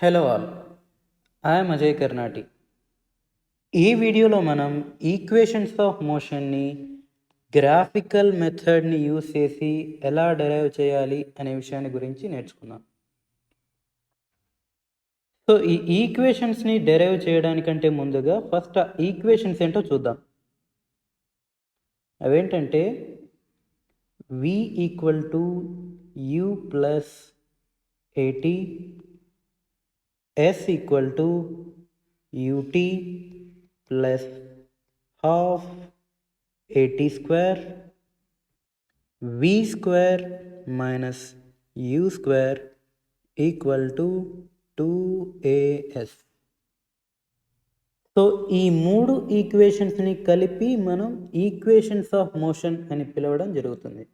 Hello all, I'm Ajay Karnati. ఈ వీడియోలో మనం ఈక్వేషన్స్ ఆఫ్ మోషన్ని గ్రాఫికల్ మెథడ్ని యూస్ చేసి ఎలా డెరైవ్ చేయాలి అనే విషయాన్ని గురించి నేర్చుకుందాం. సో ఈ ఈక్వేషన్స్ని డెరైవ్ చేయడానికంటే ముందుగా ఫస్ట్ ఆ ఈక్వేషన్స్ ఏంటో చూద్దాం. అవేంటంటే v equal to u plus AT, s equal to ut plus half AT square, v square minus u square equal to 2as. So ఈ మూడు ఈక్వేషన్స్ని కలిపి మనం ఈక్వేషన్స్ ఆఫ్ మోషన్ అని పిలవడం జరుగుతుంది.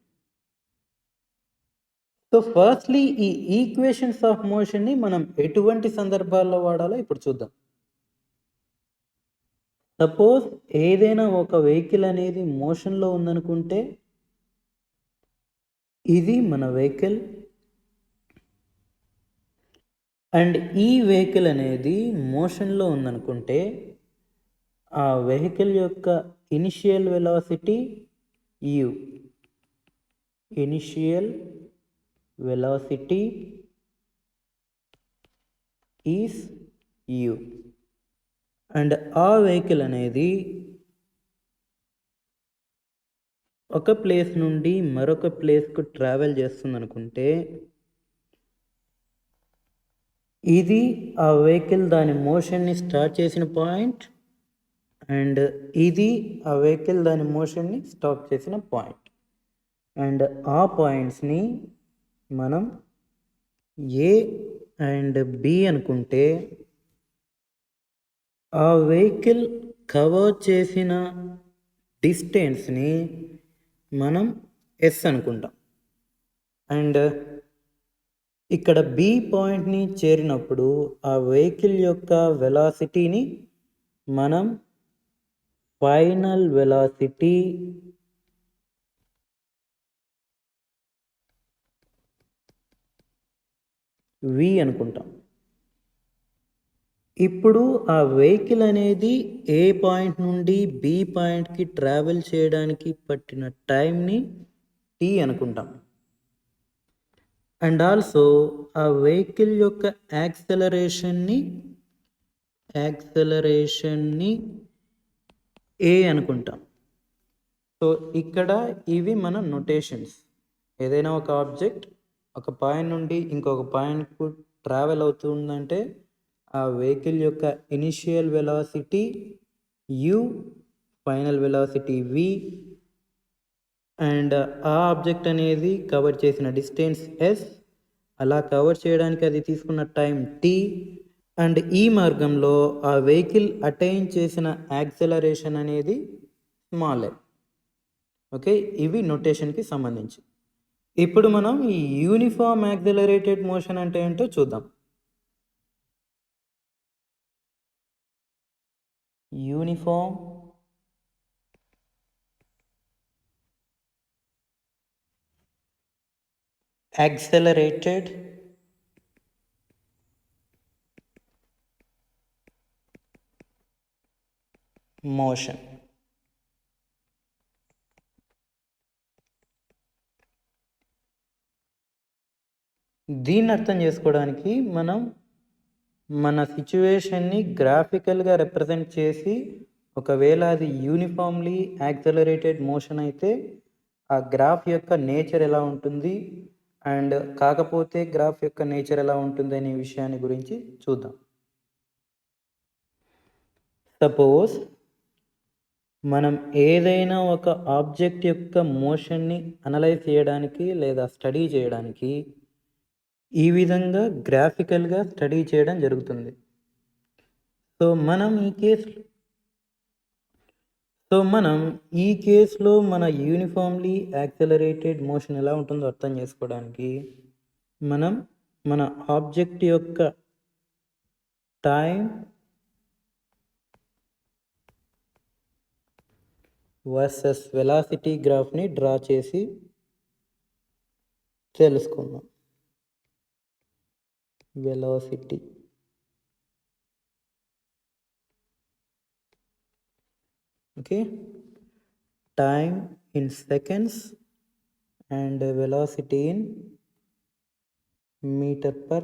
సో ఫస్ట్లీ ఈ ఈక్వేషన్స్ ఆఫ్ మోషన్ని మనం ఎటువంటి సందర్భాల్లో వాడాలో ఇప్పుడు చూద్దాం. సపోజ్ ఏదైనా ఒక వెహికల్ అనేది మోషన్లో ఉందనుకుంటే ఇది మన వెహికల్ అండ్ ఈ వెహికల్ అనేది మోషన్లో ఉందనుకుంటే ఆ వెహికల్ యొక్క initial velocity u, initial velocity is u, and ఆ వెహికల్ అనేది ఒక ప్లేస్ నుండి మరొక ప్లేస్కు ట్రావెల్ చేస్తుంది అనుకుంటే ఇది ఆ వెహికల్ దాని మోషన్ని స్టార్ట్ చేసిన పాయింట్ అండ్ ఇది ఆ వెహికల్ దాని మోషన్ని స్టాప్ చేసిన పాయింట్. అండ్ ఆ పాయింట్స్ని మనం ఏ అండ్ బి అనుకుంటే ఆ వెహికల్ కవర్ చేసిన డిస్టెన్స్ని మనం ఎస్ అనుకుంటాం. అండ్ ఇక్కడ బి పాయింట్ని చేరినప్పుడు ఆ వెహికల్ యొక్క వెలాసిటీని మనం ఫైనల్ వెలాసిటీ v అనుకుంటాం. ఇప్పుడు ఆ వెహికల్ అనేది ఏ పాయింట్ నుండి బి పాయింట్కి ట్రావెల్ చేయడానికి పట్టిన టైంని t అనుకుంటాం. అండ్ ఆల్సో ఆ వెహికల్ యొక్క యాక్సెలరేషన్ని a అనుకుంటాం. సో ఇక్కడ ఇవి మన నొటేషన్స్. ఏదైనా ఒక ఆబ్జెక్ట్ ఒక పాయింట్ నుండి ఇంకొక పాయింట్కు ట్రావెల్ అవుతుందంటే ఆ వెహికల్ యొక్క initial velocity u, final velocity v, and ఆ ఆబ్జెక్ట్ అనేది కవర్ చేసిన డిస్టెన్స్ s, అలా కవర్ చేయడానికి అది తీసుకున్న టైం t, అండ్ ఈ మార్గంలో ఆ వెహికల్ అటైన్ చేసిన యాక్సెలరేషన్ అనేది స్మాల్ ఎల్. ఓకే, ఇవి నొటేషన్కి సంబంధించి. ఇప్పుడు మనం ఈ యూనిఫామ్ యాక్సెలరేటెడ్ మోషన్ అంటే ఏంటో చూద్దాం. Uniform యాక్సెలరేటెడ్ motion. దీన్ని అర్థం చేసుకోవడానికి మనం మన సిచ్యువేషన్ని గ్రాఫికల్గా రిప్రజెంట్ చేసి ఒకవేళ అది యూనిఫామ్లీ యాక్సెలరేటెడ్ మోషన్ అయితే ఆ గ్రాఫ్ యొక్క నేచర్ ఎలా ఉంటుంది అండ్ కాకపోతే గ్రాఫ్ యొక్క నేచర్ ఎలా ఉంటుంది అనే విషయాన్ని గురించి చూద్దాం. సపోజ్ మనం ఏదైనా ఒక ఆబ్జెక్ట్ యొక్క మోషన్ని అనలైజ్ చేయడానికి లేదా స్టడీ చేయడానికి ఈ విధంగా గ్రాఫికల్గా స్టడీ చేయడం జరుగుతుంది. సో మనం ఈ కేసులో మన యూనిఫామ్లీ యాక్సెలరేటెడ్ మోషన్ ఎలా ఉంటుందో అర్థం చేసుకోవడానికి మనం మన ఆబ్జెక్ట్ యొక్క టైం వర్సెస్ వెలాసిటీ గ్రాఫ్ని డ్రా చేసి తెలుసుకుందాం. Velocity Okay, time in seconds and velocity in meter per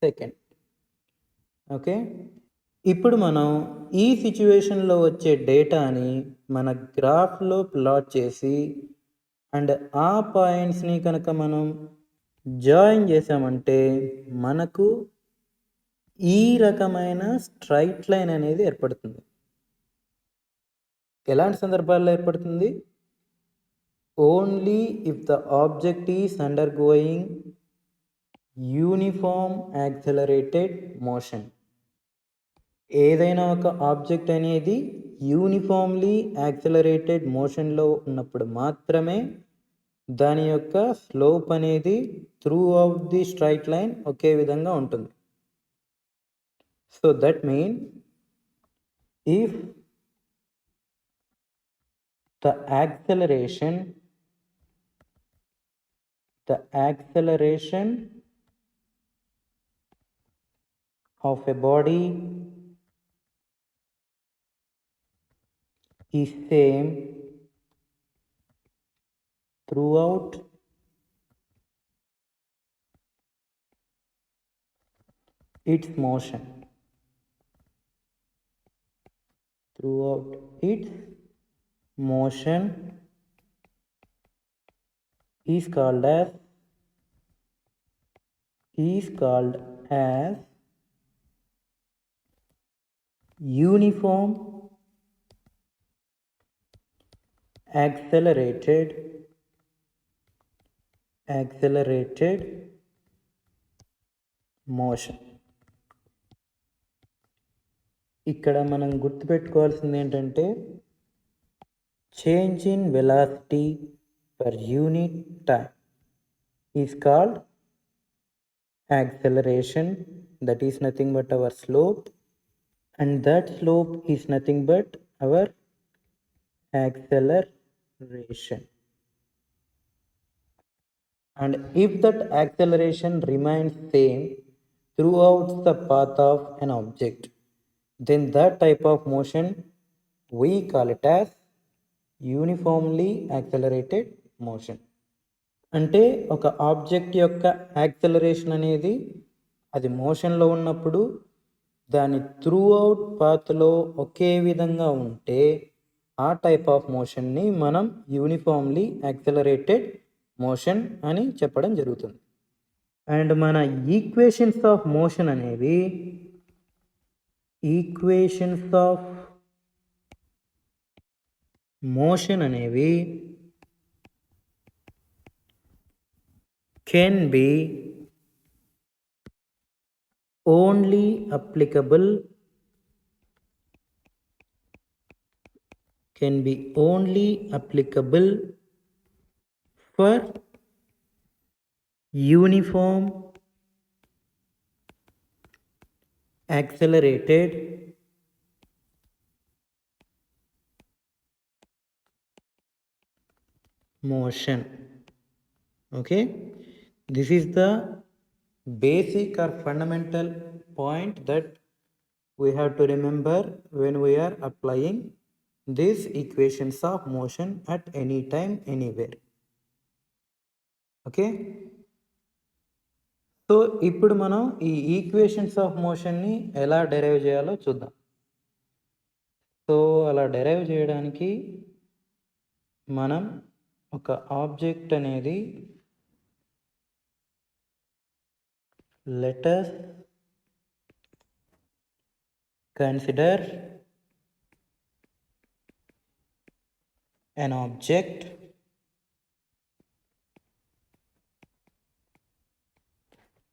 second. Okay, ఇప్పుడు మనం ఈ సిచ్యువేషన్లో వచ్చే డేటాని మన గ్రాఫ్లో ప్లాట్ చేసి అండ్ ఆ పాయింట్స్ని కనుక మనం జాయిన్ చేసామంటే మనకు ఈ రకమైన స్ట్రైట్ లైన్ అనేది ఏర్పడుతుంది. ఎలాంటి సందర్భాల్లో ఏర్పడుతుంది? Only if the object is under going uniform accelerated motion. ఏదైనా ఒక ఆబ్జెక్ట్ అనేది యూనిఫామ్లీ యాక్సలరేటెడ్ మోషన్లో ఉన్నప్పుడు మాత్రమే దాని యొక్క స్లోప్ అనేది throughout the straight line ఒకే విధంగా ఉంటుంది. So that mean if the acceleration of a body is same throughout its motion, is called as uniform accelerated motion. ఇక్కడ మనం గుర్తుపెట్టుకోవాల్సింది ఏంటంటే change in velocity per unit time is called acceleration. That is nothing but our slope, and that slope is nothing but our acceleration. And if that acceleration remains same throughout the path of an object, then that type of motion we call it as uniformly accelerated motion. అంటే ఒక object యొక్క acceleration అనేది అది మోషన్లో ఉన్నప్పుడు దాని through out పాత్లో ఒకే విధంగా ఉంటే ఆ టైప్ ఆఫ్ మోషన్ని మనం యూనిఫామ్లీ యాక్సలరేటెడ్ మోషన్ అని చెప్పడం జరుగుతుంది. అండ్ మన ఈక్వేషన్స్ ఆఫ్ మోషన్ అనేవి can be only applicable for uniform accelerated motion. Okay, this is the basic or fundamental point that we have to remember when we are applying these equations of motion at any time anywhere. Okay, so ఇప్పుడు మనం ఈ equations of మోషన్ని ఎలా derive చేయాలో చూద్దాం. So అలా derive చేయడానికి మనం ఒక ఆబ్జెక్ట్ అనేది let us consider an object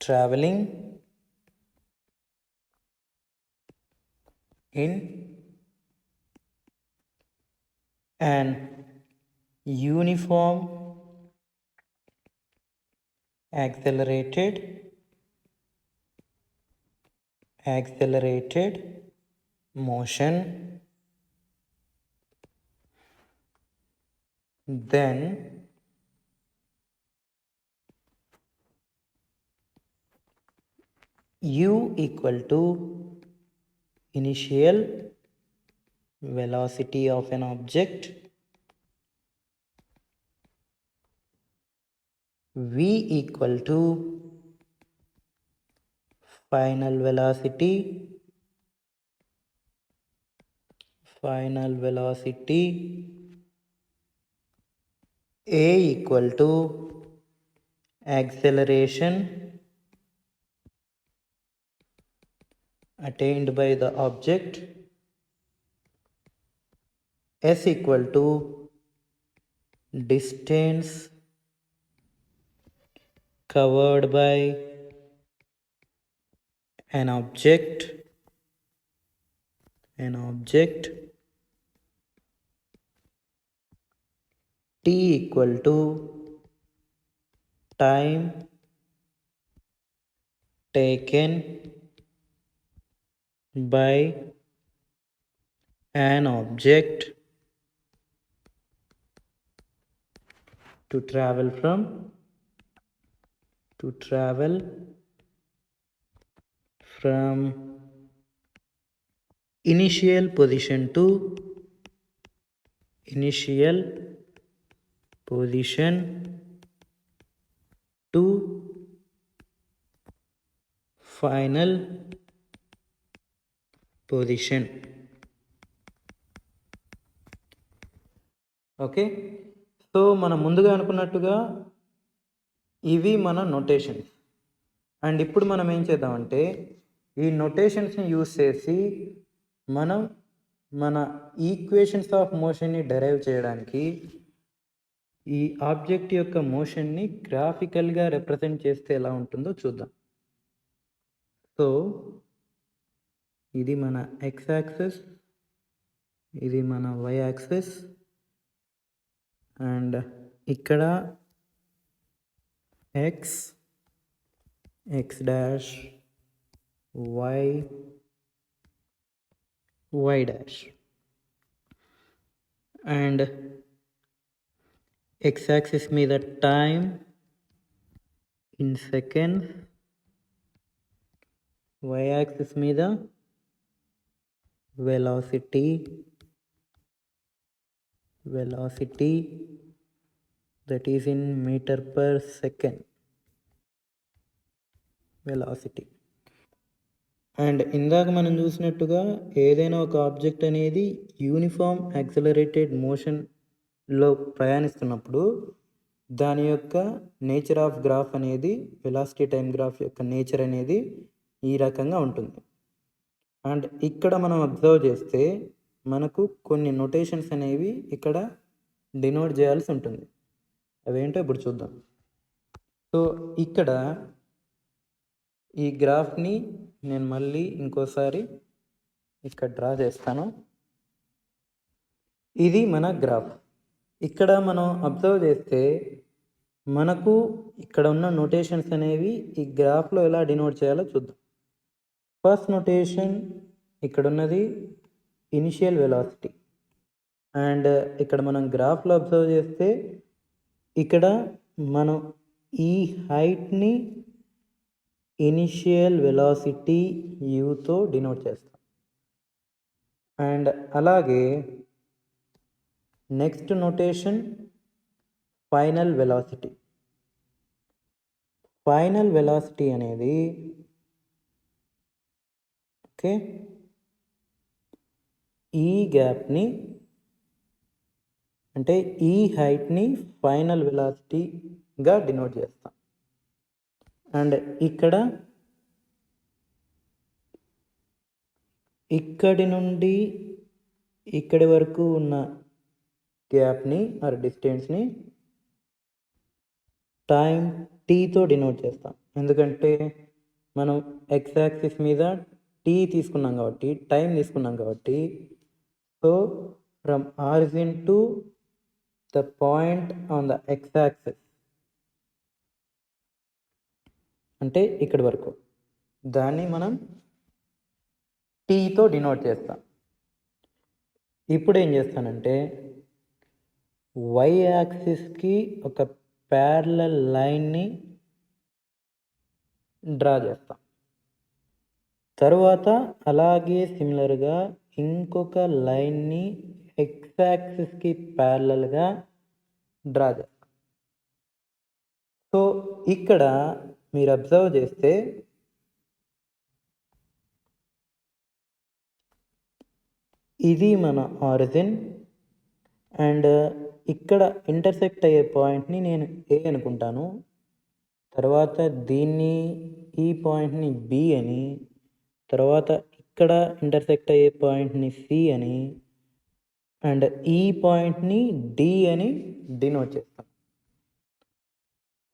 traveling in an uniform accelerated motion, then u equal to initial velocity of an object, v equal to final velocity a equal to acceleration attained by the object, s equal to distance covered by an object t equal to time taken by an object to travel from initial position to final position. Okay, so మనం ముందుగా అనుకున్నట్టుగా ఇవి మన notations. And ఇప్పుడు మనం ఏం చేద్దామంటే ఈ నొటేషన్స్ని యూజ్ చేసి మనం మన ఈక్వేషన్స్ ఆఫ్ మోషన్ని డెరైవ్ చేయడానికి ఈ ఆబ్జెక్ట్ యొక్క మోషన్ని గ్రాఫికల్గా రిప్రజెంట్ చేస్తే ఎలా ఉంటుందో చూద్దాం. సో ఇది మన ఎక్స్ యాక్సిస్, ఇది మన వై యాక్సిస్, అండ్ ఇక్కడ X dash, Y dash, and X axis మీద time in seconds, Y axis మీద velocity that is in meter per second velocity. And ఇందాక మనం చూసినట్టుగా ఏదైనా ఒక ఆబ్జెక్ట్ అనేది యూనిఫామ్ యాక్సిలరేటెడ్ మోషన్లో ప్రయాణిస్తున్నప్పుడు దాని యొక్క నేచర్ ఆఫ్ గ్రాఫ్ అనేది, వెలాసిటీ టైం గ్రాఫ్ యొక్క నేచర్ అనేది ఈ రకంగా ఉంటుంది. అండ్ ఇక్కడ మనం అబ్జర్వ్ చేస్తే మనకు కొన్ని నొటేషన్స్ అనేవి ఇక్కడ డినోట్ చేయాల్సి ఉంటుంది. అవేంటో ఇప్పుడు చూద్దాం. సో ఇక్కడ ఈ గ్రాఫ్ని నేను మళ్ళీ ఇంకోసారి ఇక్కడ డ్రా చేస్తాను. ఇది మన గ్రాఫ్. ఇక్కడ మనం అబ్జర్వ్ చేస్తే మనకు ఇక్కడ ఉన్న నొటేషన్స్ అనేవి ఈ గ్రాఫ్లో ఎలా డినోట్ చేయాలో చూద్దాం. ఫస్ట్ నొటేషన్ ఇక్కడ ఉన్నది ఇనిషియల్ వెలాసిటీ. అండ్ ఇక్కడ మనం గ్రాఫ్లో అబ్జర్వ్ చేస్తే ఇక్కడ మనం ఈ హైట్ని ఇనిషియల్ వెలాసిటీ యూతో డినోట్ చేస్తాం. అండ్ అలాగే నెక్స్ట్ నొటేషన్ ఫైనల్ వెలాసిటీ అనేది ఓకే ఈ గ్యాప్ని అంటే ఈ హైట్ని ఫైనల్ వెలాసిటీగా డినోట్ చేస్తాం. అండ్ ఇక్కడి నుండి ఇక్కడి వరకు ఉన్న గ్యాప్ని ఆర్ డిస్టెన్స్ని టైం టీతో డినోట్ చేస్తాం. ఎందుకంటే మనం ఎక్స్ యాక్సిస్ మీద టీ తీసుకున్నాం కాబట్టి, టైం తీసుకున్నాం కాబట్టి, so from origin to the point on the X axis అంటే ఇక్కడి వరకు, దాన్ని మనం టీతో డినోట్ చేస్తాం. ఇప్పుడు ఏం చేస్తానంటే వై యాక్సిస్కి ఒక ప్యారలల్ లైన్ని డ్రా చేస్తాం. తరువాత అలాగే సిమిలర్గా ఇంకొక లైన్ని ఎక్స్ యాక్సిస్కి ప్యారలల్గా డ్రా చేస్తాం. సో ఇక్కడ మీరు అబ్జర్వ్ చేస్తే ఇది మన ఆరిజిన్ అండ్ ఇక్కడ ఇంటర్సెక్ట్ అయ్యే పాయింట్ని నేను ఏ అనుకుంటాను, తర్వాత దీన్ని ఈ పాయింట్ని బి అని, తర్వాత ఇక్కడ ఇంటర్సెక్ట్ అయ్యే పాయింట్ని సి అని అండ్ ఈ పాయింట్ని డి అని డినోట్ చేస్తాం.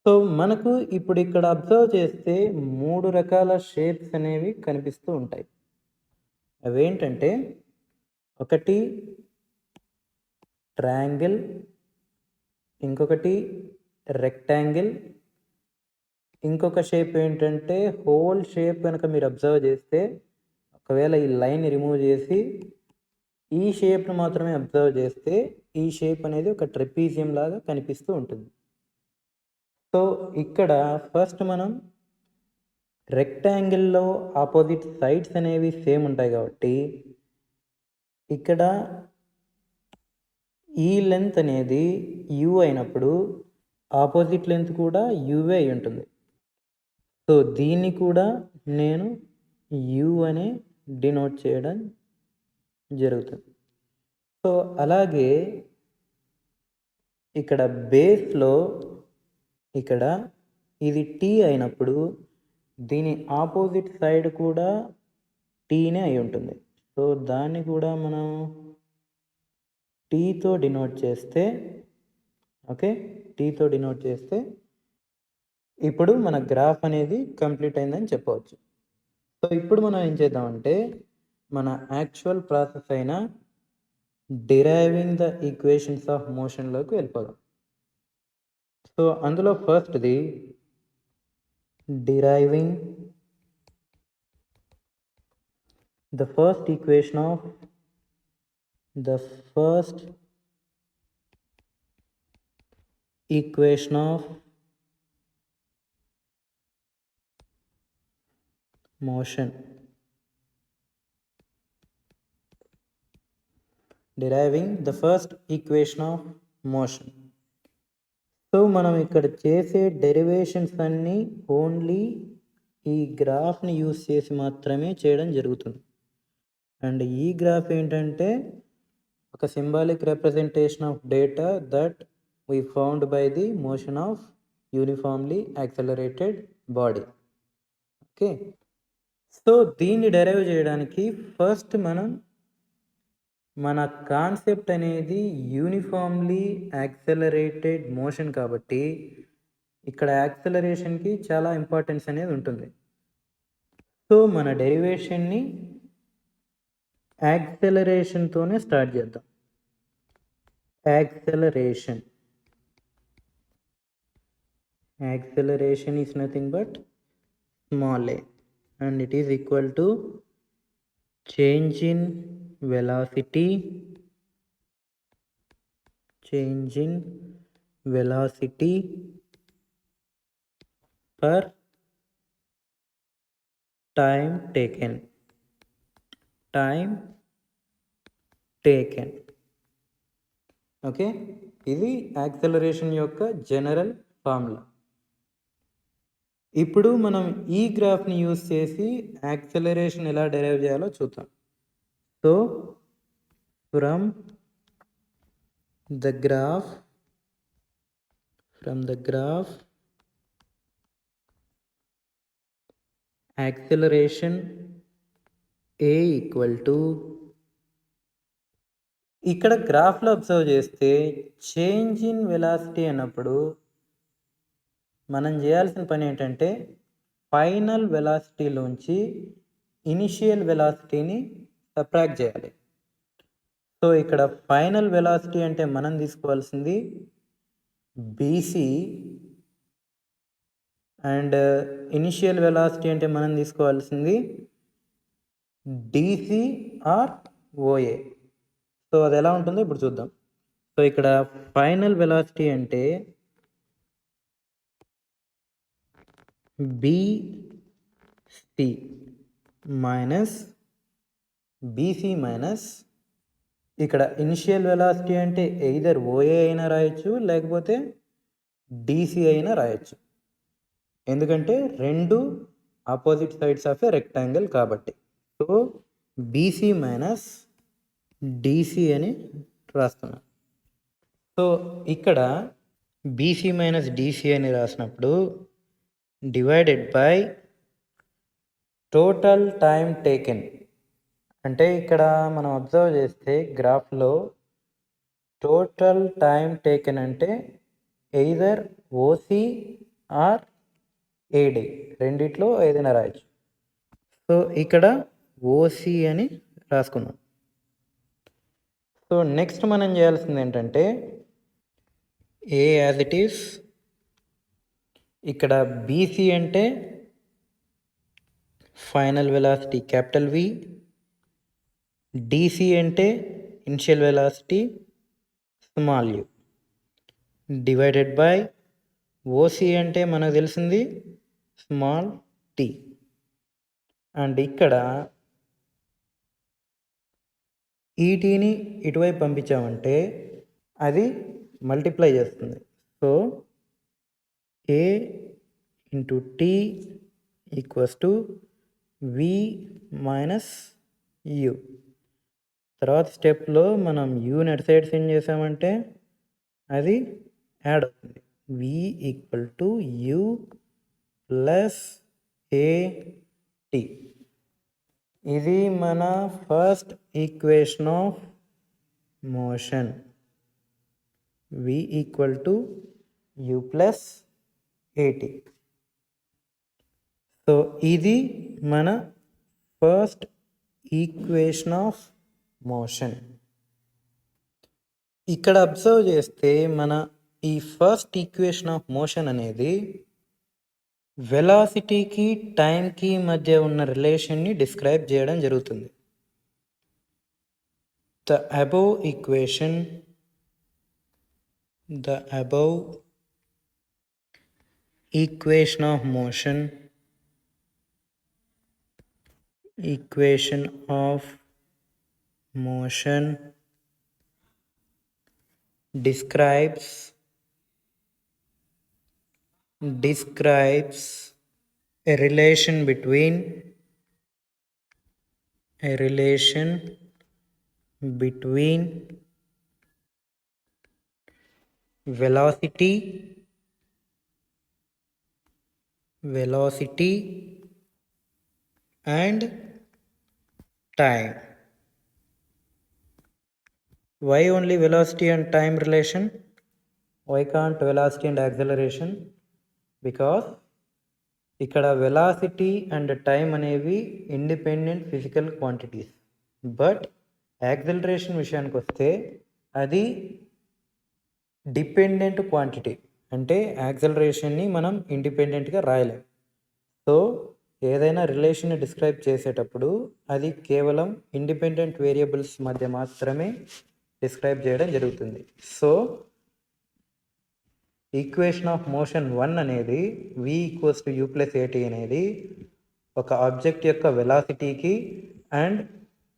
సో మనకు ఇప్పుడు ఇక్కడ అబ్జర్వ్ చేస్తే 3 రకాల షేప్స్ అనేవి కనిపిస్తూ ఉంటాయి. అవేంటంటే ఒకటి ట్రయాంగిల్, ఇంకొకటి రెక్టాంగిల్, ఇంకొక షేప్ ఏంటంటే హోల్ షేప్ కనుక మీరు అబ్జర్వ్ చేస్తే ఒకవేళ ఈ లైన్ రిమూవ్ చేసి ఈ షేప్ను మాత్రమే అబ్జర్వ్ చేస్తే ఈ షేప్ అనేది ఒక ట్రెపీజియం లాగా కనిపిస్తూ ఉంటుంది. సో ఇక్కడ ఫస్ట్ మనం రెక్టాంగిల్లో ఆపోజిట్ సైడ్స్ అనేవి సేమ్ ఉంటాయి కాబట్టి ఇక్కడ ఈ లెంత్ అనేది యూ అయినప్పుడు ఆపోజిట్ లెంత్ కూడా యూవే అయి ఉంటుంది. సో దీన్ని కూడా నేను యూ అనే డినోట్ చేయడం జరుగుతుంది. సో అలాగే ఇక్కడ బేస్లో ఇక్కడ ఇది టీ అయినప్పుడు దీని ఆపోజిట్ సైడ్ కూడా టీనే అయి ఉంటుంది. సో దాన్ని కూడా మనం టీతో డినోట్ చేస్తే, ఓకే, టీతో డినోట్ చేస్తే ఇప్పుడు మన గ్రాఫ్ అనేది కంప్లీట్ అయిందని చెప్పవచ్చు. సో ఇప్పుడు మనం ఏం చేద్దామంటే మన యాక్చువల్ ప్రాసెస్ అయిన డిరైవింగ్ ద ఈక్వేషన్స్ ఆఫ్ మోషన్లోకి వెళ్ళిపోదాం. సో అందులో ఫస్ట్ది deriving the first equation of motion. Deriving the first equation of motion. So మనం ఇక్కడ చేసే డెరివేషన్స్ అన్నీ ఓన్లీ ఈ గ్రాఫ్ని యూస్ చేసి మాత్రమే చేయడం జరుగుతుంది. అండ్ ఈ గ్రాఫ్ ఏంటంటే ఒక symbolic representation of data that we found by the motion of uniformly accelerated body. Okay, so దీన్ని డెరైవ్ చేయడానికి ఫస్ట్ మనం మన కాన్సెప్ట్ అనేది యూనిఫామ్లీ యాక్సలరేటెడ్ మోషన్ కాబట్టి ఇక్కడ యాక్సలరేషన్కి చాలా ఇంపార్టెన్స్ అనేది ఉంటుంది. సో మన డెరివేషన్ని యాక్సలరేషన్తోనే స్టార్ట్ చేద్దాం. Acceleration is nothing but small a and it is equal to change in velocity per time taken. Okay, ఇది యాక్సలరేషన్ యొక్క జనరల్ ఫార్ములా. ఇప్పుడు మనం ఈ గ్రాఫ్ని యూజ్ చేసి యాక్సలరేషన్ ఎలా డెరైవ్ చేయాలో చూద్దాం. So from the graph acceleration A equal to, ఇక్కడ గ్రాఫ్లో అబ్జర్వ్ చేస్తే చేంజ్ ఇన్ వెలాసిటీ అన్నప్పుడు మనం చేయాల్సిన పని ఏంటంటే ఫైనల్ వెలాసిటీలోంచి ఇనిషియల్ వెలాసిటీని సబ్ట్రాక్ట్ చేయాలి. సో ఇక్కడ ఫైనల్ వెలాసిటీ అంటే మనం తీసుకోవాల్సింది బీసీ అండ్ ఇనిషియల్ వెలాసిటీ అంటే మనం తీసుకోవాల్సింది డీసీ ఆర్ ఓఏ. సో అది ఎలా ఉంటుందో ఇప్పుడు చూద్దాం. సో ఇక్కడ ఫైనల్ వెలాసిటీ అంటే BC minus బీసీ మైనస్ ఇక్కడ ఇనిషియల్ వెలాసిటీ అంటే ఎయిదర్ ఓఏ అయినా రాయొచ్చు, లేకపోతే డీసీ అయినా రాయొచ్చు. ఎందుకంటే రెండు opposite sides of a rectangle కాబట్టి. సో బీసీ మైనస్ డీసీ అని రాస్తున్నాను. సో ఇక్కడ బీసీ మైనస్ డీసీ అని రాసినప్పుడు divided by total time taken. అంటే ఇక్కడ మనం అబ్జర్వ్ చేస్తే గ్రాఫ్లో టోటల్ టైం టేకెన్ అంటే ఎయిదర్ ఓసీ ఆర్ ఏడి, రెండిట్లో ఏదైనా రాయొచ్చు. సో ఇక్కడ ఓసీ అని రాసుకున్నాం. సో నెక్స్ట్ మనం చేయాల్సింది ఏంటంటే ఏ యాజ్ ఇట్ ఈస్, ఇక్కడ బీసీ అంటే final velocity capital V, DC అంటే initial velocity small U, divided by OC అంటే మనకు తెలిసింది స్మాల్ టీ. అండ్ ఇక్కడ ఈటీని ఇటువైపు పంపించామంటే అది మల్టిప్లై చేస్తుంది. So A into T equals to V minus U. తర్వాత స్టెప్లో మనం యూని అటు సైడ్ సెండ్ చేసామంటే అది యాడ్ అవుతుంది. V equal to U plus A T. ఇది మన first equation of motion. V equal to U plus AT. So ఇది మన ఫస్ట్ ఈక్వేషన్ ఆఫ్ మోషన్. ఇక్కడ అబ్జర్వ్ చేస్తే మన ఈ ఫస్ట్ ఈక్వేషన్ ఆఫ్ మోషన్ అనేది వెలాసిటీకి టైంకి మధ్య ఉన్న రిలేషన్ని డిస్క్రైబ్ చేయడం జరుగుతుంది. The above equation of motion describes a relation between velocity and time. Why only velocity and time relation? Why can't velocity and acceleration? Because ఇక్కడ వెలాసిటీ అండ్ టైం అనేవి independent physical quantities. But acceleration విషయానికి వస్తే అది dependent quantity. అంటే యాక్సలరేషన్ని మనం ఇండిపెండెంట్గా రాయలేం. So ఏదైనా రిలేషన్ని డిస్క్రైబ్ చేసేటప్పుడు అది కేవలం ఇండిపెండెంట్ వేరియబుల్స్ మధ్య మాత్రమే డిస్క్రైబ్ చేయడం జరుగుతుంది. సో ఈక్వేషన్ ఆఫ్ మోషన్ 1 అనేది v equals to you plus ఏటీ అనేది ఒక ఆబ్జెక్ట్ యొక్క వెలాసిటీకి అండ్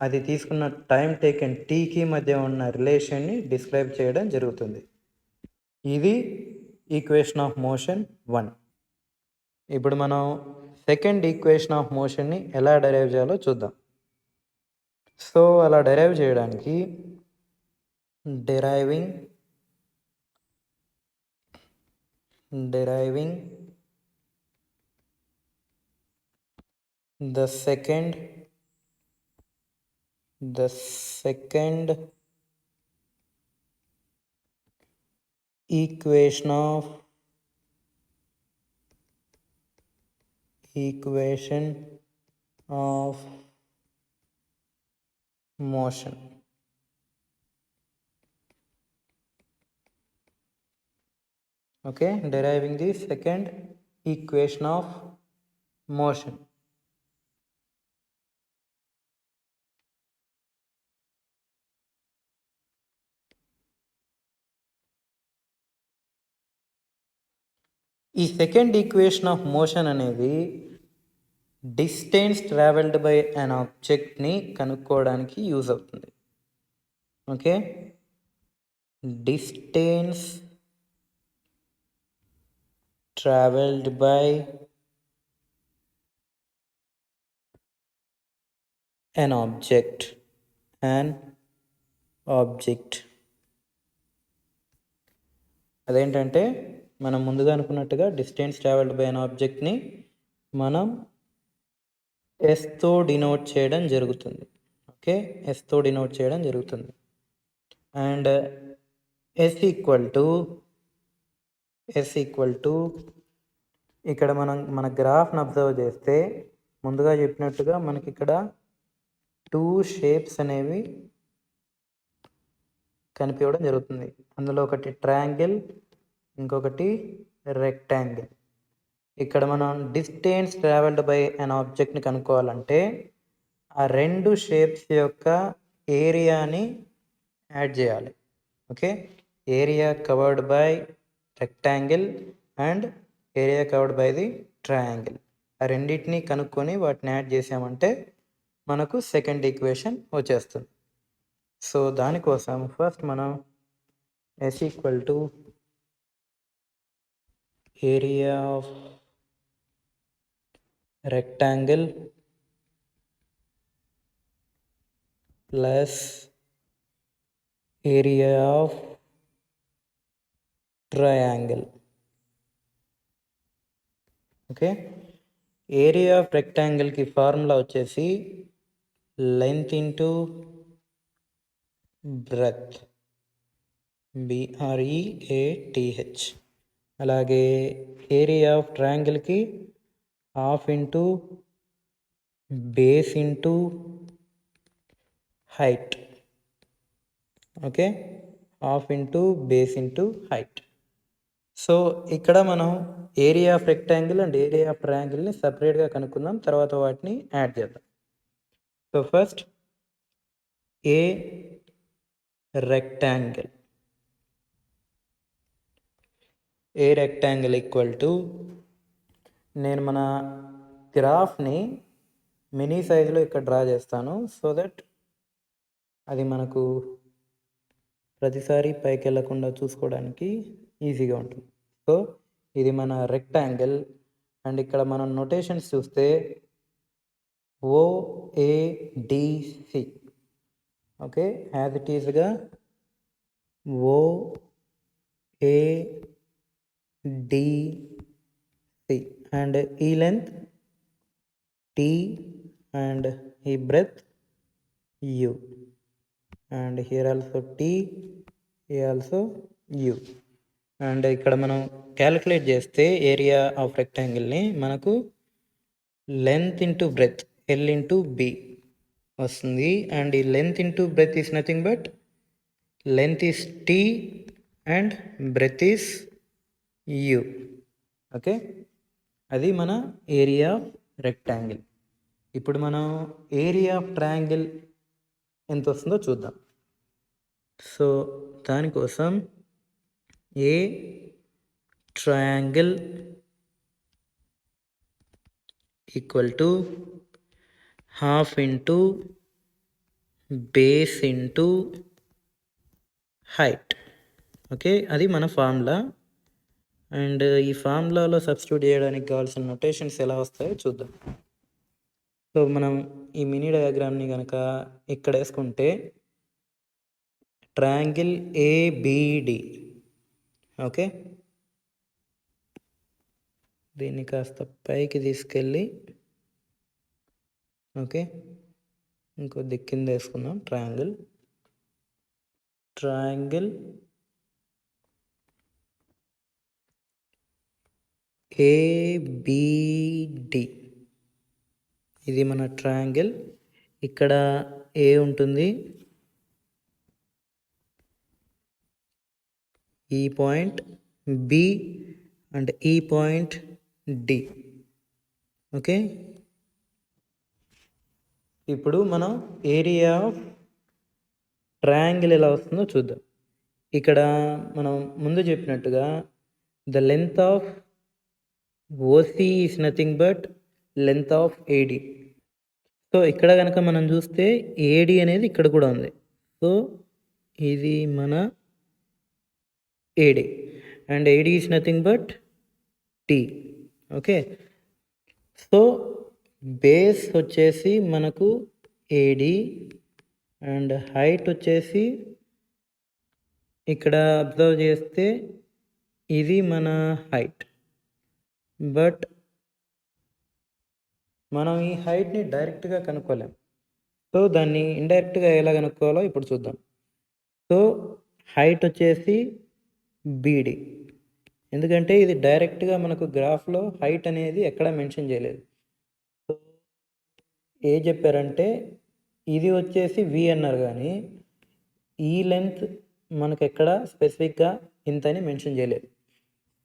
అది తీసుకున్న టైం టేకెన్ టీకి మధ్య ఉన్న రిలేషన్ని డిస్క్రైబ్ చేయడం జరుగుతుంది. ఇది ఈక్వేషన్ ఆఫ్ మోషన్ 1. ఇప్పుడు మనం సెకండ్ ఈక్వేషన్ ఆఫ్ మోషన్ని ఎలా డెరైవ్ చేయాలో చూద్దాం. సో అలా డెరైవ్ చేయడానికి deriving the second equation of motion. Okay, deriving the second equation of motion. ఈ సెకండ్ ఈక్వేషన్ ఆఫ్ మోషన్ అనేది డిస్టెన్స్ ట్రావెల్డ్ బై అన్ ఆబ్జెక్ట్ని కనుక్కోవడానికి యూజ్ అవుతుంది. Okay, distance travelled by an object అదేంటంటే మనం ముందుగా అనుకున్నట్టుగా డిస్టెన్స్ ట్రావెల్డ్ బై అన్ ఆబ్జెక్ట్ని మనం ఎస్తో denote చేయడం జరుగుతుంది. ఓకే, ఎస్తో డినోట్ చేయడం జరుగుతుంది. అండ్ ఎస్ ఈక్వల్ టు ఇక్కడ మన గ్రాఫ్ని అబ్జర్వ్ చేస్తే ముందుగా చెప్పినట్టుగా మనకి ఇక్కడ 2 షేప్స్ అనేవి కనిపించడం జరుగుతుంది. అందులో ఒకటి ట్రయాంగిల్, ఇంకొకటి రెక్టాంగిల్. ఇక్కడ మనం డిస్టెన్స్ ట్రావెల్డ్ బై అన్ ఆబ్జెక్ట్ని కనుక్కోవాలంటే ఆ 2 షేప్స్ యొక్క ఏరియాని యాడ్ చేయాలి. Okay, area covered by rectangle and area covered by the triangle. ఆ రెండింటిని కనుక్కొని వాటిని యాడ్ చేసామంటే మనకు సెకండ్ ఈక్వేషన్ వచ్చేస్తుంది. సో దానికోసం ఫస్ట్ మనం S equal to area of rectangle plus area of triangle. Okay, area of రెక్టాంగిల్కి ఫార్ములా వచ్చేసి లెంత్ ఇంటూ బ్రెత్, BREATH. అలాగే ఏరియా ఆఫ్ ట్రయాంగిల్కి half into base into height. Okay, half into base into height. So ఇక్కడ మనం area of rectangle and area of ట్రయాంగిల్ని సపరేట్గా కనుక్కుందాం, తర్వాత వాటిని యాడ్ చేద్దాం. So first A rectangle equal to, నేను మన గ్రాఫ్ని మినీ సైజులో ఇక్కడ డ్రా చేస్తాను సో దట్ అది మనకు ప్రతిసారి పైకి వెళ్ళకుండా చూసుకోవడానికి ఈజీగా ఉంటుంది. సో ఇది మన రెక్టాంగిల్ అండ్ ఇక్కడ మనం నొటేషన్స్ చూస్తే OADC. ఓకే, యాజ్ ఇట్ ఈజ్గా OADC అండ్ ఈ లెంత్ T అండ్ ఈ breadth U and here also T, here also U. And ఇక్కడ మనం క్యాలిక్యులేట్ చేస్తే ఏరియా ఆఫ్ రెక్టాంగిల్ని మనకు length into breadth L into B వస్తుంది. అండ్ ఈ length into breadth is nothing but length is T and breadth is U. Okay, అది మన area of rectangle. ఇప్పుడు మనం ఏరియా ఆఫ్ ట్రయాంగిల్ ఎంత వస్తుందో చూద్దాం. సో దానికోసం ఏ triangle equal to half into base into height. Okay, అది మన ఫార్ములా. అండ్ ఈ ఫార్ములాలో సబ్స్టిట్యూట్ చేయడానికి కావాల్సిన నొటేషన్స్ ఎలా వస్తాయో చూద్దాం. సో మనం ఈ మినీ డయాగ్రామ్ని కనుక ఇక్కడ వేసుకుంటే ట్రయాంగిల్ ABD. ఓకే, దీన్ని కాస్త పైకి తీసుకెళ్ళి ఓకే ఇంకొద్ది కింద వేసుకుందాం. Triangle ABD. ఇది మన ట్రయాంగిల్. ఇక్కడ A ఉంటుంది, ఈ పాయింట్ B అండ్ ఈ పాయింట్ D. ఓకే, ఇప్పుడు మనం ఏరియా ఆఫ్ ట్రయాంగిల్ ఎలా వస్తుందో చూద్దాం. ఇక్కడ మనం ముందు చెప్పినట్టుగా the length of OC is nothing but length of AD. So ఇక్కడ కనుక మనం చూస్తే ఏడి అనేది ఇక్కడ కూడా ఉంది. సో ఇది మన AD and AD is nothing but T. Okay, so base వచ్చేసి మనకు ఏడి అండ్ హైట్ వచ్చేసి ఇక్కడ అబ్జర్వ్ చేస్తే ఇది మన హైట్. బట్ మనం ఈ హైట్ని డైరెక్ట్గా కనుక్కోలేం. సో దాన్ని ఇండైరెక్ట్గా ఎలా కనుక్కోవాలో ఇప్పుడు చూద్దాం. సో హైట్ వచ్చేసి బీడి, ఎందుకంటే ఇది డైరెక్ట్గా మనకు గ్రాఫ్లో హైట్ అనేది ఎక్కడ మెన్షన్ చేయలేదు. సో ఏ చెప్పారంటే ఇది వచ్చేసి వి అన్నారు, కానీ ఈ లెంత్ మనకు ఎక్కడ స్పెసిఫిక్గా ఇంతని మెన్షన్ చేయలేదు.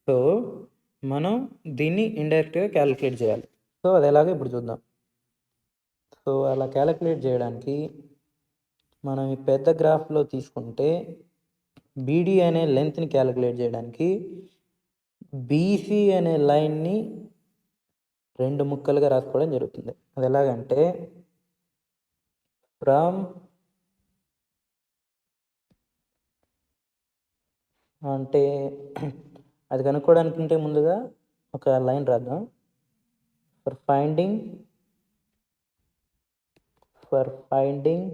సో మనం దీన్ని ఇండైరెక్ట్గా క్యాలిక్యులేట్ చేయాలి. సో అది ఎలాగో ఇప్పుడు చూద్దాం. సో అలా క్యాలిక్యులేట్ చేయడానికి మనం ఈ పెద్ద గ్రాఫ్లో తీసుకుంటే బీడీ అనే లెంత్ని క్యాలిక్యులేట్ చేయడానికి బీసీ అనే లైన్ని 2 ముక్కలుగా రాసుకోవడం జరుగుతుంది. అది ఎలాగంటే ఫ్రమ్ అంటే అది కనుక్కోవడానికి ముందుగా ఒక లైన్ రాద్దాం. For finding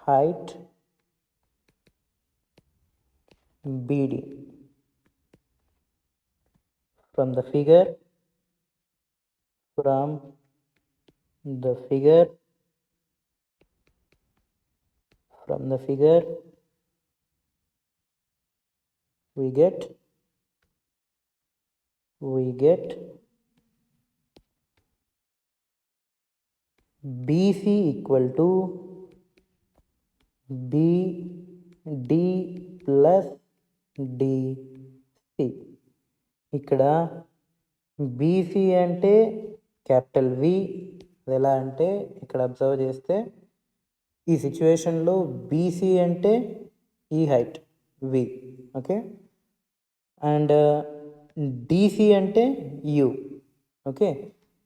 height BD from the figure we get BC equal to BD plus DC. ఇక్కడ BC అంటే క్యాపిటల్ వి. అది ఎలా అంటే ఇక్కడ అబ్జర్వ్ చేస్తే ఈ సిచ్యువేషన్లో BC అంటే ఈ height V. Okay, and DC అంటే యు. ఓకే,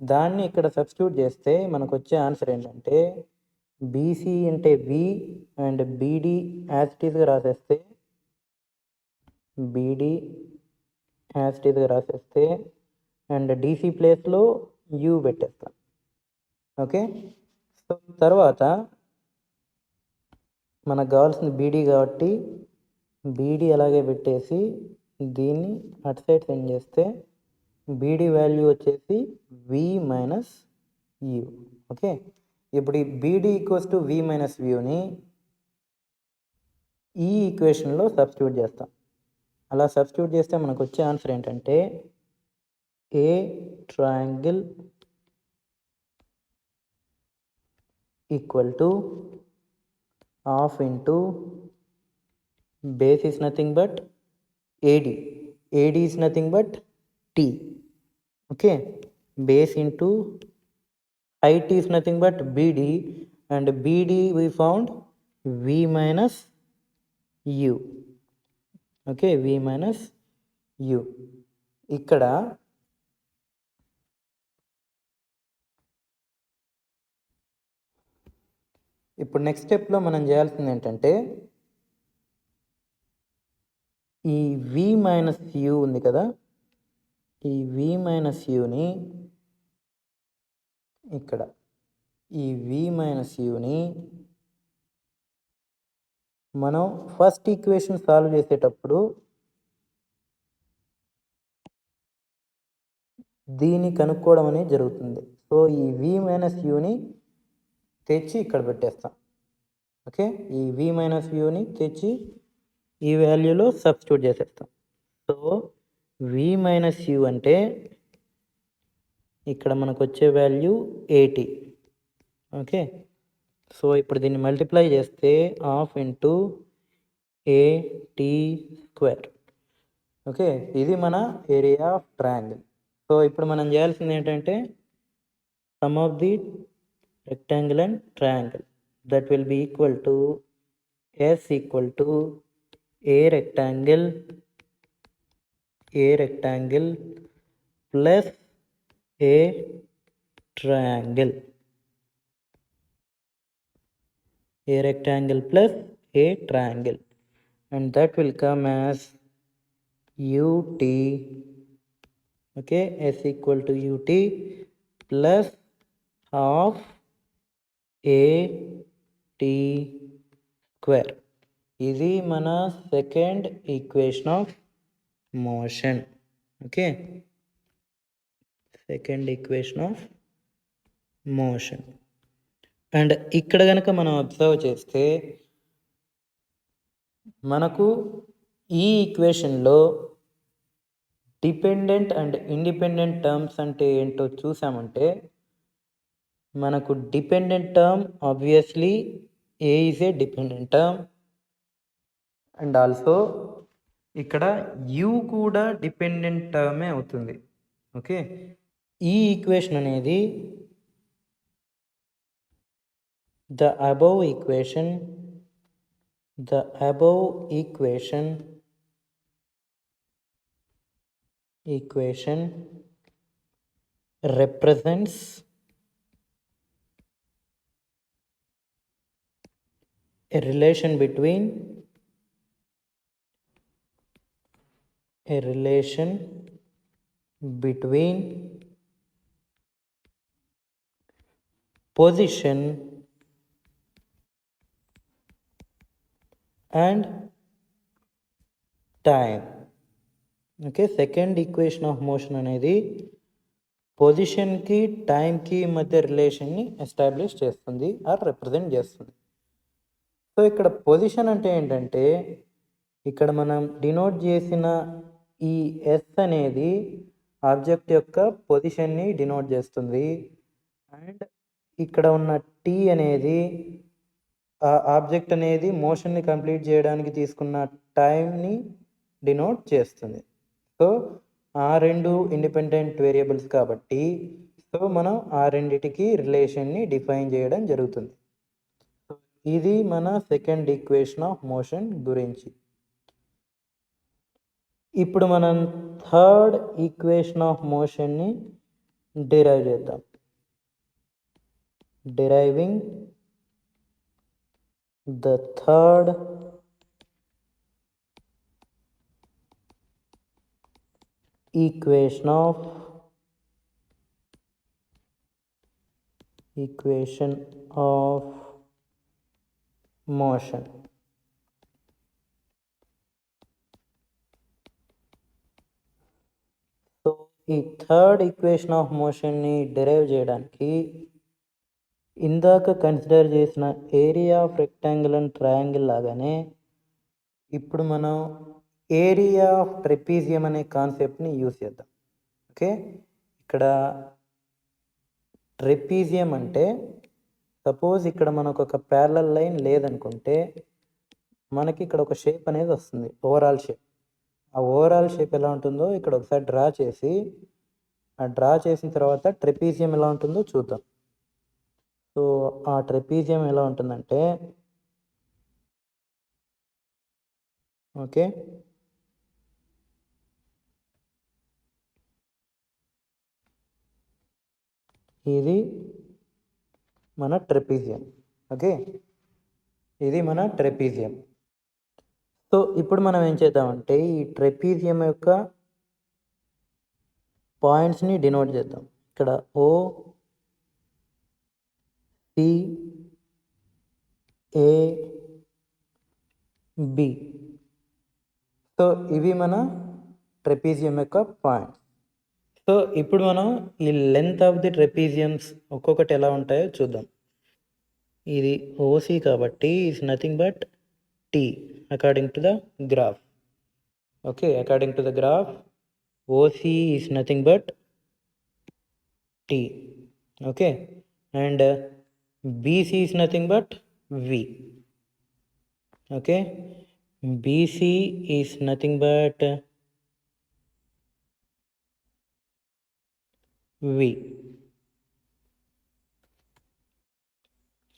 దాన్ని ఇక్కడ సబ్స్టిట్యూట్ చేస్తే మనకు వచ్చే ఆన్సర్ ఏంటంటే BC అంటే V and BD as it ఈస్గా రాసేస్తే అండ్ DC ప్లేస్లో యూ పెట్టేస్తాం. ఓకే, సో తర్వాత మనకు కావాల్సింది BD కాబట్టి BD అలాగే పెట్టేసి దీన్ని అటు సైడ్ సెండ్ చేస్తే BD వాల్యూ వచ్చేసి V మైనస్ యూ. ఓకే, ఇప్పుడు ఈ BD equals to V minus వ్యూని ఈ ఈక్వేషన్లో సబ్స్టిట్యూట్ చేస్తాం. అలా సబ్స్టిట్యూట్ చేస్తే మనకు వచ్చే ఆన్సర్ ఏంటంటే A triangle equal to half into base is nothing but AD is nothing but T. Okay, base into height is nothing but BD and BD we found V minus U. Okay, V minus U. ఇక్కడ ఇప్పుడు next స్టెప్లో మనం చేయాల్సింది ఏంటంటే ఈ V minus you ఉంది కదా, ఈ V మైనస్ యూని ఇక్కడ ఈ V మైనస్ యూని మనం ఫస్ట్ ఈక్వేషన్ సాల్వ్ చేసేటప్పుడు దీన్ని కనుక్కోవడం అనేది జరుగుతుంది. సో ఈ V మైనస్ యూని తెచ్చి ఇక్కడ పెట్టేస్తాం. ఓకే, ఈ V మైనస్ యూని తెచ్చి ఈ వాల్యూలో సబ్స్టిట్యూట్ చేసేస్తాం. సో V మైనస్ యూ అంటే ఇక్కడ మనకు వచ్చే వాల్యూ 80. ఓకే, సో ఇప్పుడు దీన్ని మల్టిప్లై చేస్తే half into AT square. Okay, ఇది మన ఏరియా ఆఫ్ ట్రయాంగిల్. సో ఇప్పుడు మనం చేయాల్సింది ఏంటంటే some of the rectangle and triangle that will be equal to S equal to a rectangle plus a triangle, a rectangle plus a triangle, and that will come as ut, okay, s equal to ut plus half a t square. ఇది మన second equation of motion. Okay, second equation of motion. And ఇక్కడ కనుక మనం observe చేస్తే మనకు ఈ ఈక్వేషన్లో dependent and independent terms అంటే ఏంటో చూసామంటే మనకు dependent term obviously A is a dependent term, and also ఇక్కడ యూ కూడా డిపెండెంట్ టర్మే అవుతుంది. ఓకే, ఈ ఈక్వేషన్ అనేది the above equation represents a relation between position and time. Okay, second equation of motion అనేది పొజిషన్కి టైంకి మధ్య రిలేషన్ని ఎస్టాబ్లిష్ చేస్తుంది ఆర్ రిప్రజెంట్ చేస్తుంది. సో ఇక్కడ పొజిషన్ అంటే ఏంటంటే ఇక్కడ మనం డినోట్ చేసిన ఈ ఎస్ అనేది ఆబ్జెక్ట్ యొక్క పొజిషన్ని డినోట్ చేస్తుంది, అండ్ ఇక్కడ ఉన్న టీ అనేది ఆ ఆబ్జెక్ట్ అనేది మోషన్ని కంప్లీట్ చేయడానికి తీసుకున్న టైంని డినోట్ చేస్తుంది. సో ఆ రెండు ఇండిపెండెంట్ వేరియబుల్స్ కాబట్టి సో మనం ఆ రెండిటికి రిలేషన్ని డిఫైన్ చేయడం జరుగుతుంది. ఇది మన సెకండ్ ఈక్వేషన్ ఆఫ్ మోషన్ గురించి. ఇప్పుడు మనం థర్డ్ ఈక్వేషన్ ఆఫ్ మోషన్ని డిరైవ్ చేద్దాం. Deriving the third equation of motion. So ఈ థర్డ్ ఈక్వేషన్ ఆఫ్ మోషన్ని డిరైవ్ చేయడానికి ఇందాక కన్సిడర్ చేసిన area of rectangle and triangle లాగానే ఇప్పుడు మనం ఏరియా ఆఫ్ ట్రెపీజియం అనే కాన్సెప్ట్ని యూజ్ చేద్దాం. ఓకే, ఇక్కడ ట్రెపీజియం అంటే సపోజ్ ఇక్కడ మనకు ఒక ప్యారలల్ లైన్ లేదనుకుంటే మనకి ఇక్కడ ఒక షేప్ అనేది వస్తుంది, ఓవరాల్ షేప్. ఆ ఓవరాల్ షేప్ ఎలా ఉంటుందో ఇక్కడ ఒకసారి డ్రా చేసి ఆ డ్రా చేసిన తర్వాత ట్రెపీజియం ఎలా ఉంటుందో చూద్దాం. సో ఆ ట్రెపీజియం ఎలా ఉంటుందంటే ఓకే, ఇది మన ట్రెపీజియం. ఓకే, ఇది మన ట్రెపీజియం. సో ఇప్పుడు మనం ఏం చేద్దామంటే ఈ ట్రెపీజియం యొక్క పాయింట్స్ని డినోట్ చేద్దాం. ఇక్కడ ఓ, సి, ఏ, బి. సో ఇవి మన ట్రెపీజియం యొక్క పాయింట్స్. సో ఇప్పుడు మనం ఈ లెంత్ ఆఫ్ ది ట్రెపీజియమ్స్ ఒక్కొక్కటి ఎలా ఉంటాయో చూద్దాం. ఇది ఓసి కాబట్టి is nothing but T according to the graph. Okay, according to the graph OC is nothing but T. Okay, and BC is nothing but V. Okay, BC is nothing but V.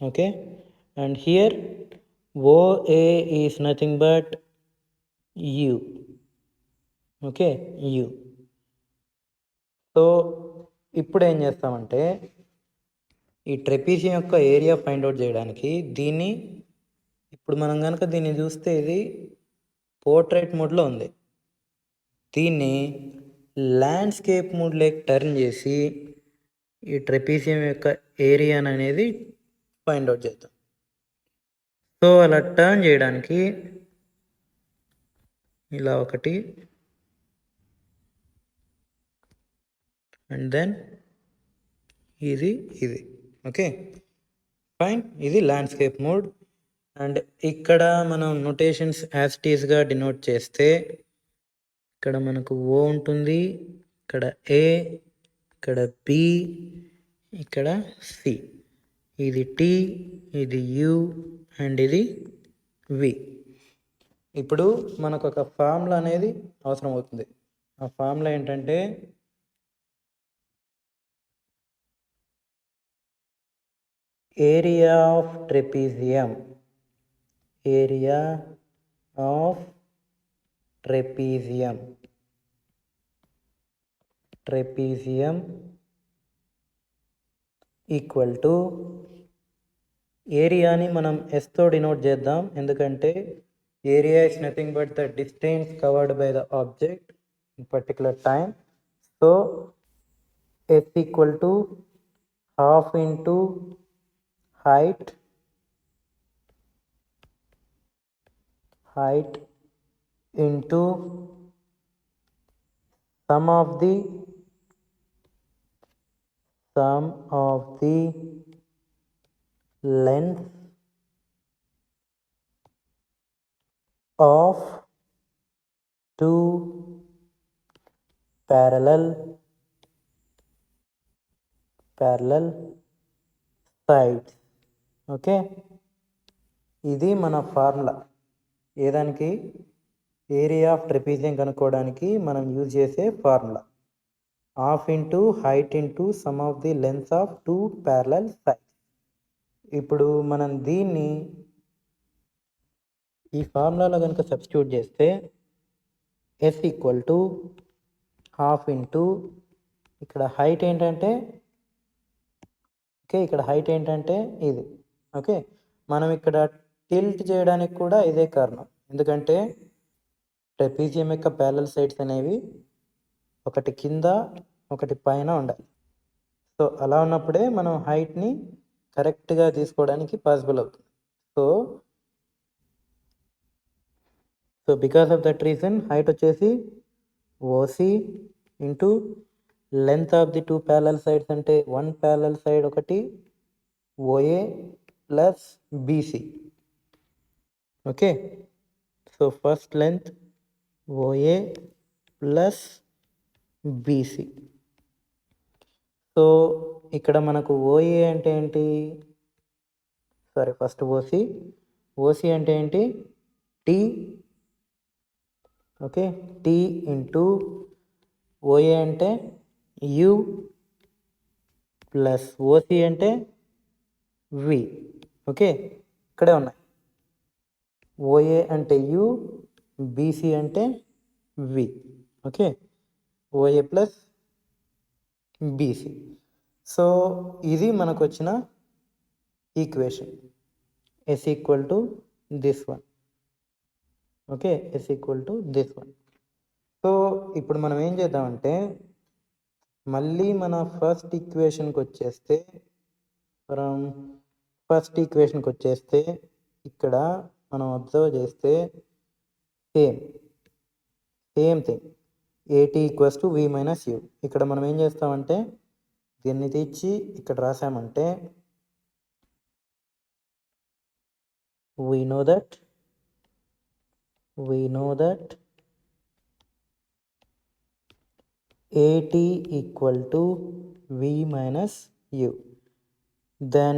Okay, and here OA is nothing but U. Okay, U. So ఇప్పుడు ఏం చేస్తామంటే ఈ trapezium యొక్క area find out చేయడానికి దీన్ని ఇప్పుడు మనం కనుక దీన్ని చూస్తే ఇది పోర్ట్రైట్ మోడ్లో ఉంది. దీన్ని ల్యాండ్స్కేప్ మోడ్లోకి టర్న్ చేసి ఈ ట్రెపీజియం యొక్క ఏరియా అనేది ఫైండ్ అవుట్ చేద్దాం. సో అలా టర్న్ చేయడానికి ఇలా ఒకటి అండ్ దెన్ ఇది ఓకే ఫైన్. ఇది ల్యాండ్స్కేప్ మోడ్. అండ్ ఇక్కడ మనం నోటేషన్స్ యాజ్ ఇట్ ఈస్గా డినోట్ చేస్తే ఇక్కడ మనకు ఓ ఉంటుంది, ఇక్కడ ఏ, ఇక్కడ బి, ఇక్కడ సి, ఇది టి, ఇది యు అండ్ ఇది వి. ఇప్పుడు మనకు ఒక ఫార్ములా అనేది అవసరం అవుతుంది. ఆ ఫార్ములా ఏంటంటే area of trapezium, area of trapezium equal to ఏరియాని మనం ఎస్తో డినోట్ చేద్దాం, ఎందుకంటే area is nothing but the distance covered by the object in particular time. So S equal to half into height into sum of the length of two parallel sides. Okay, ఇది మన formula. ఏదానికి? Area of trapezium కనుక్కోవడానికి మనం use చేసే formula. Half into height into sum of the length of two parallel sides. ఇప్పుడు మనం దీన్ని ఈ ఫార్ములాలో కనుక సబ్స్టిట్యూట్ చేస్తే S equal to half into ఇక్కడ హైట్ ఏంటంటే ఇక్కడ హైట్ ఏంటంటే ఇది. ఓకే, మనం ఇక్కడ టిల్ట్ చేయడానికి కూడా ఇదే కారణం, ఎందుకంటే ట్రెపీజియం యొక్క ప్యారలల్ సైడ్స్ అనేవి ఒకటి కింద ఒకటి పైన ఉండాలి. సో అలా ఉన్నప్పుడే మనం హైట్ని కరెక్ట్గా తీసుకోవడానికి పాసిబుల్ అవుతుంది. So because of that reason height వచ్చేసి OC into length of the two parallel sides అంటే వన్ ప్యారలల్ సైడ్ ఒకటి OA plus BC. Okay, so first length OA plus BC. So ఇక్కడ మనకు ఓఏ అంటే ఏంటి? సారీ, ఫస్ట్ ఓసి అంటే ఏంటి? T. Okay, T into OA అంటే U plus OC అంటే వి. ఓకే, ఇక్కడే ఉన్నాయి. ఓఏ అంటే యు, బీసీ అంటే V. Okay, OA plus BC. So ఇది మనకు వచ్చిన equation S equal to this one. Okay, S equal to this one. So ఇప్పుడు మనం ఏం చేద్దామంటే మళ్ళీ మన ఫస్ట్ ఈక్వేషన్కి వచ్చేస్తే ఇక్కడ మనం అబ్జర్వ్ చేస్తే same thing AT equals to V minus U. ఇక్కడ మనం ఏం చేస్తామంటే దీన్ని తెచ్చి ఇక్కడ రాసామంటే we know that AT equal to V minus U, then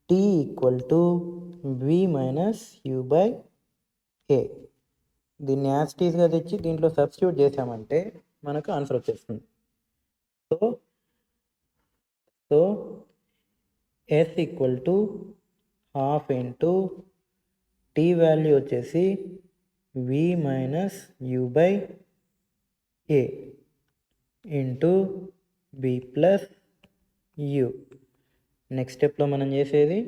T equal to V minus U by A. దీన్ని యాస్టీస్గా తెచ్చి దీంట్లో సబ్స్టిట్యూట్ చేసామంటే మనకు ఆన్సర్ వచ్చేస్తుంది. So S equal to half into T value వచ్చేసి V minus U by A into B plus U. Next స్టెప్లో మనం చేసేది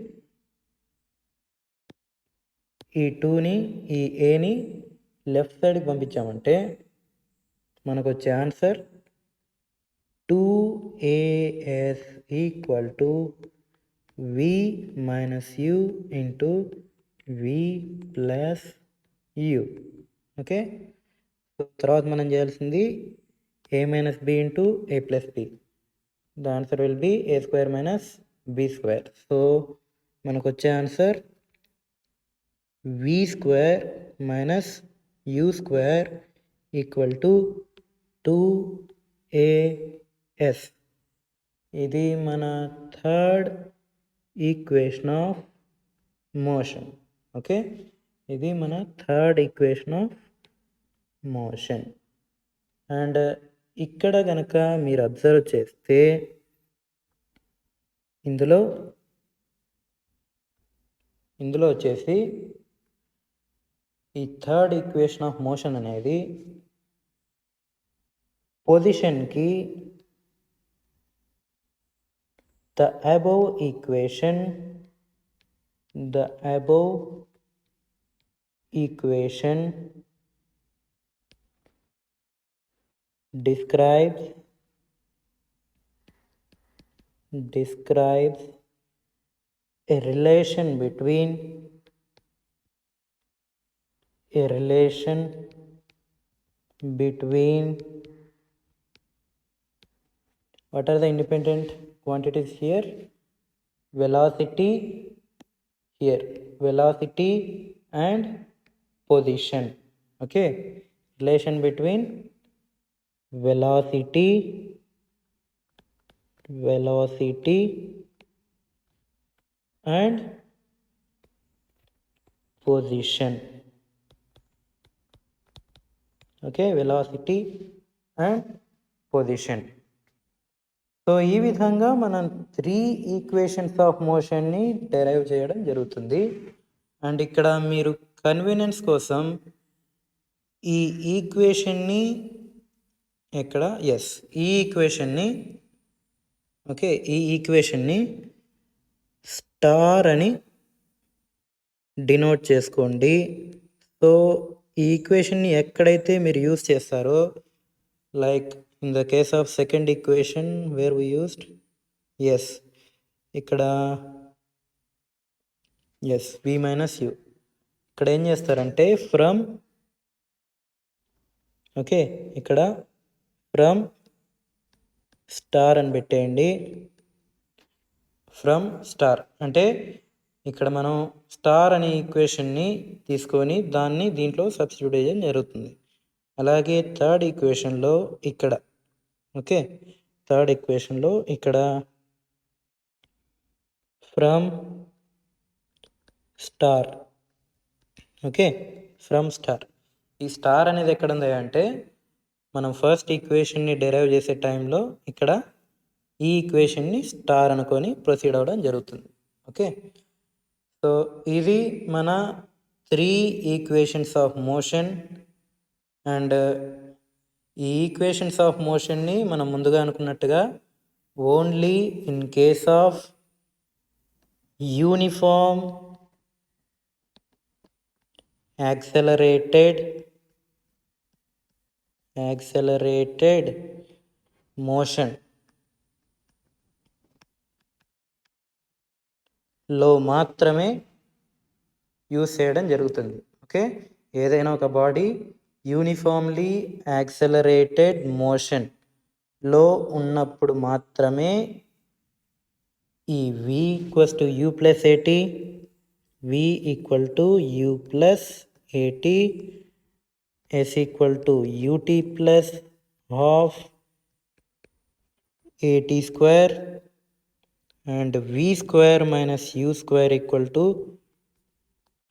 ఈ 2ని ఈ ఏని లెఫ్ట్ సైడ్కి పంపించామంటే మనకు వచ్చే answer 2as equal to v minus u into v plus u. Okay, so తర్వాత మనం చేయాల్సింది a minus b into a plus b. The answer will be a square minus b square. So మనకు వచ్చే answer v square minus u square equal to 2as. ఇది మన third equation of motion. Okay, ఇది మన third equation of motion. And ఇక్కడ కనుక మీరు observe చేస్తే ఇందులో వచ్చేసి ఈ థర్డ్ ఈక్వేషన్ ఆఫ్ మోషన్ అనేది పొజిషన్కి the above equation describes a relation between what are the independent quantities here? Velocity and position. Okay, relation between velocity and position. Okay, velocity and position. So ఈ విధంగా మనం 3 equations of మోషన్ని derive చేయడం జరుగుతుంది. And ఇక్కడ మీరు convenience కోసం ఈ ఈక్వేషన్ని ఇక్కడ ఈ ఈక్వేషన్ని స్టార్ అని డినోట్ చేసుకోండి. సో ఈ ఈక్వేషన్ని ఎక్కడైతే మీరు యూజ్ చేస్తారో, like in the case of second equation where we used ఇక్కడ v మైనస్ u. ఇక్కడ ఏం చేస్తారంటే ఇక్కడ ఫ్రమ్ స్టార్ అని పెట్టేయండి. ఫ్రమ్ స్టార్ అంటే ఇక్కడ మనం స్టార్ అనే ఈక్వేషన్ని తీసుకొని దాన్ని దీంట్లో సబ్స్టిట్యూట్ చేయడం జరుగుతుంది. అలాగే థర్డ్ ఈక్వేషన్లో ఇక్కడ ఫ్రమ్ స్టార్. ఈ స్టార్ అనేది ఎక్కడ ఉంది అంటే మనం ఫస్ట్ ఈక్వేషన్ని డెరైవ్ చేసే టైంలో ఇక్కడ ఈ ఈక్వేషన్ని స్టార్ అనుకొని ప్రొసీడ్ అవ్వడం జరుగుతుంది. ఓకే, సో ఇది మన 3 ఈక్వేషన్స్ ఆఫ్ మోషన్. అండ్ ఈ ఈక్వేషన్స్ ఆఫ్ మోషన్ని మనం ముందుగా అనుకున్నట్టుగా only in case of uniform యాక్సెలరేటెడ్ motion లో మాత్రమే యూజ్ చేయడం జరుగుతుంది. ఓకే, ఏదైనా ఒక బాడీ యూనిఫామ్లీ యాక్సెలరేటెడ్ మోషన్లో ఉన్నప్పుడు మాత్రమే ఈ v equals to u plus at, v equal to u plus at, s equal to ut plus half at square and v square minus u square equal to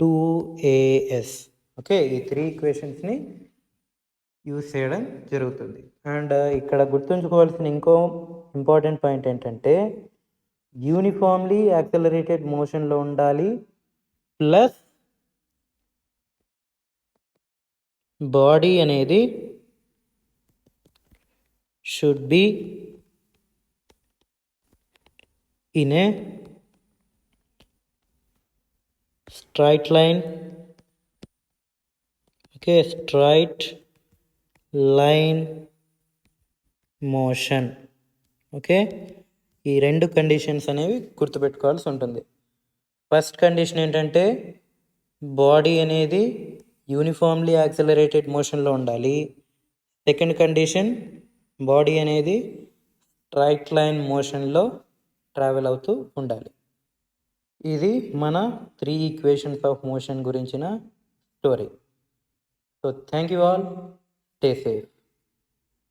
2as. Okay, ఈ 3 ఈక్వేషన్స్ని use చేయడం జరుగుతుంది. And ఇక్కడ గుర్తుంచుకోవాల్సిన ఇంకో important point ఏంటంటే uniformly యాక్సెలరేటెడ్ మోషన్లో ఉండాలి, plus body అనేది should be in a straight line. Okay, straight line motion. Okay, ఈ రెండు కండిషన్స్ అనేవి గుర్తుపెట్టుకోవాల్సి ఉంటుంది. ఫస్ట్ కండిషన్ ఏంటంటే బాడీ అనేది యూనిఫామ్లీ యాక్సిలరేటెడ్ మోషన్లో ఉండాలి. సెకండ్ కండిషన్ బాడీ అనేది స్ట్రైట్ లైన్ మోషన్లో ట్రావెల్ అవుతూ ఉండాలి. ఇది మన 3 ఈక్వేషన్స్ ఆఫ్ మోషన్ గురించిన story. So thank you all, stay safe.